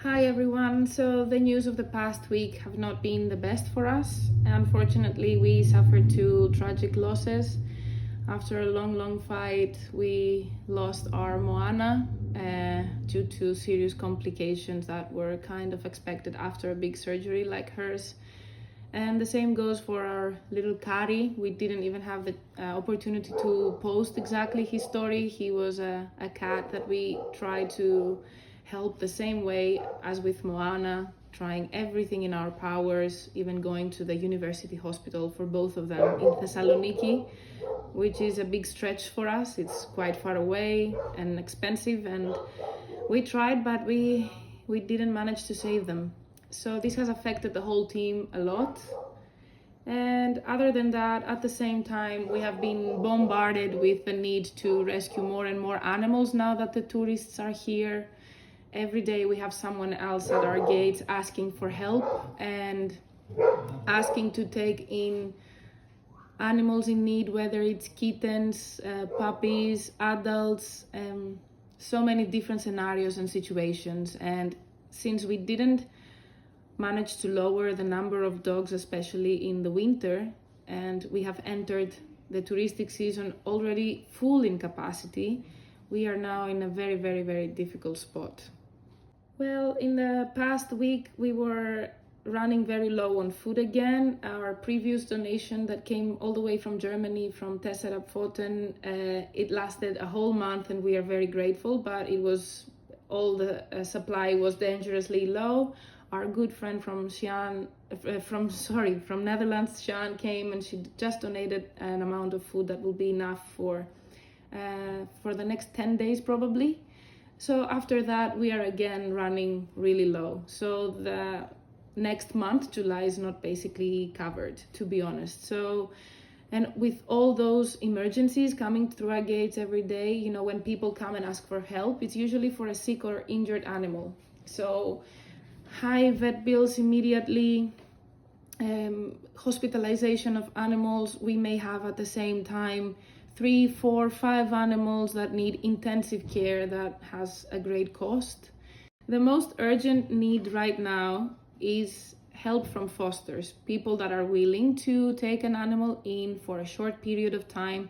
Hi everyone. So the news of the past week have not been the best for us. Unfortunately, we suffered two tragic losses. After a long fight, we lost our Moana due to serious complications that were kind of expected after a big surgery like hers. And the same goes for our little Kari. We didn't even have the opportunity to post exactly his story. He was a cat that we tried to help the same way as with Moana, trying everything in our powers, even going to the university hospital for both of them in Thessaloniki, which is a big stretch for us. It's quite far away and expensive, and we tried, but we didn't manage to save them. So this has affected the whole team a lot. And other than that, at the same time, we have been bombarded with the need to rescue more and more animals now that the tourists are here. Every day we have someone else at our gates asking for help and asking to take in animals in need, whether it's kittens, puppies, adults, so many different scenarios and situations. And since we didn't manage to lower the number of dogs, especially in the winter, and we have entered the touristic season already full in capacity, we are now in a very difficult spot. Well, in the past week, we were running very low on food again. Our previous donation that came all the way from Germany, from Tesserab Pfoten, it lasted a whole month, and we are very grateful, but it was all the supply was dangerously low. Our good friend from from Netherlands, Sian, came and she just donated an amount of food that will be enough for the next 10 days probably. So after that, we are again running really low. So the next month, July, is not basically covered, to be honest. So, and with all those emergencies coming through our gates every day, you know, when people come and ask for help, it's usually for a sick or injured animal. So high vet bills immediately, hospitalization of animals. We may have at the same time 3, 4, 5 animals that need intensive care that has a great cost. The most urgent need right now is help from fosters, people that are willing to take an animal in for a short period of time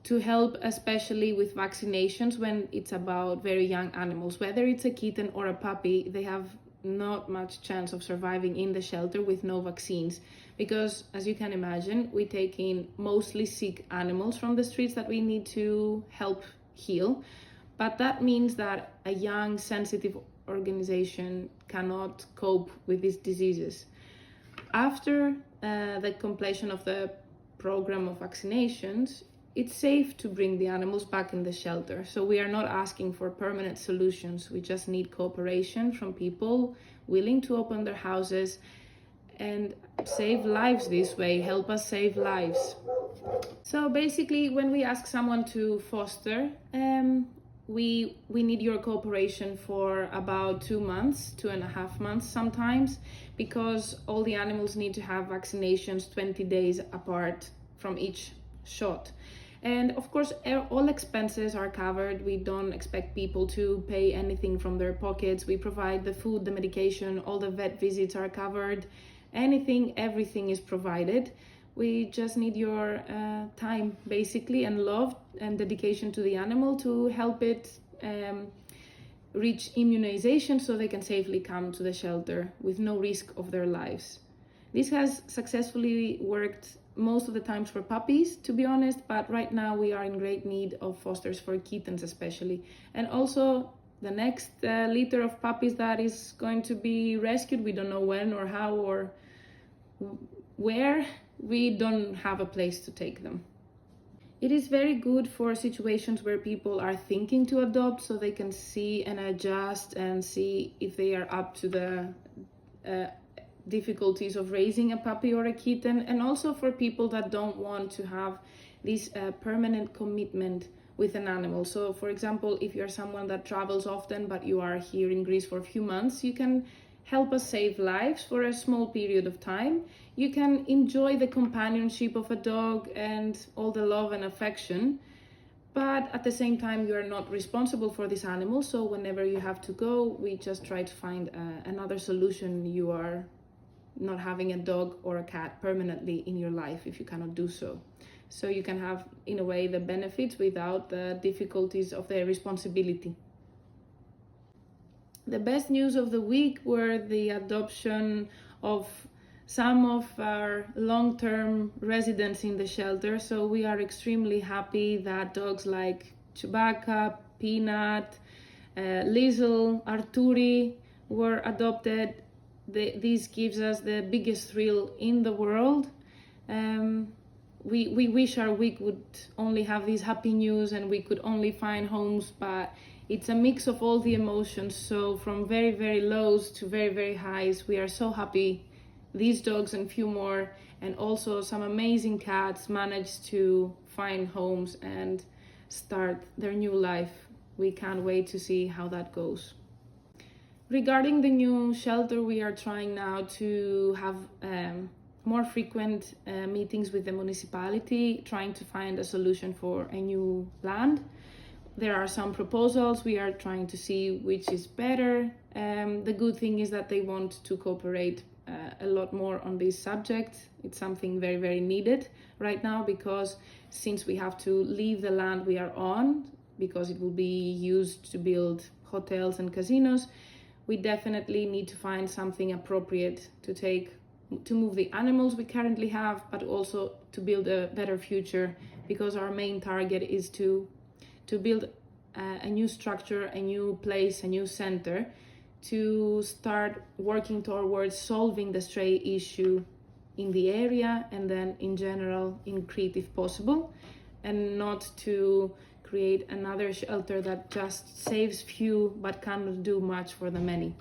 to help, especially with vaccinations when it's about very young animals. Whether it's a kitten or a puppy, they have not much chance of surviving in the shelter with no vaccines, because as you can imagine, we take in mostly sick animals from the streets that we need to help heal, but that means that a young sensitive organization cannot cope with these diseases. After the completion of the program of vaccinations, it's safe to bring the animals back in the shelter. So we are not asking for permanent solutions. We just need cooperation from people willing to open their houses and save lives this way, help us save lives. So basically, when we ask someone to foster, we need your cooperation for about 2 months, 2.5 months sometimes, because all the animals need to have vaccinations 20 days apart from each shot. And of course, all expenses are covered. We don't expect people to pay anything from their pockets. We provide the food, the medication, all the vet visits are covered. Everything is provided. We just need your time, basically, and love and dedication to the animal to help it reach immunization so they can safely come to the shelter with no risk of their lives. This has successfully worked most of the times for puppies, to be honest, but right now we are in great need of fosters for kittens especially. And also the next litter of puppies that is going to be rescued, we don't know when or how or where, we don't have a place to take them. It is very good for situations where people are thinking to adopt, so they can see and adjust and see if they are up to the difficulties of raising a puppy or a kitten, and also for people that don't want to have this permanent commitment with an animal. So for example, if you're someone that travels often but you are here in Greece for a few months, you can help us save lives for a small period of time. You can enjoy the companionship of a dog and all the love and affection, But at the same time, you are not responsible for this animal. So whenever you have to go, we just try to find another solution. You are not having a dog or a cat permanently in your life if you cannot do so. So you can have, in a way, the benefits without the difficulties of the responsibility. The best news of the week were the adoption of some of our long-term residents in the shelter. So we are extremely happy that dogs like Chewbacca, Peanut, Lizzle, Arturi were adopted. This gives us the biggest thrill in the world. We wish our week would only have these happy news and we could only find homes, but it's a mix of all the emotions. So from very, very lows to very, very highs, we are so happy these dogs and few more, and also some amazing cats managed to find homes and start their new life. We can't wait to see how that goes. Regarding the new shelter, we are trying now to have more frequent meetings with the municipality, trying to find a solution for a new land. There are some proposals. We are trying to see which is better. The good thing is that they want to cooperate a lot more on this subject. It's something very, very needed right now, because since we have to leave the land we are on, because it will be used to build hotels and casinos, we definitely need to find something appropriate to move the animals we currently have, but also to build a better future, because our main target is to build a new structure, a new place, a new center, to start working towards solving the stray issue in the area and then in general in Crete if possible, and not to create another shelter that just saves few but cannot do much for the many.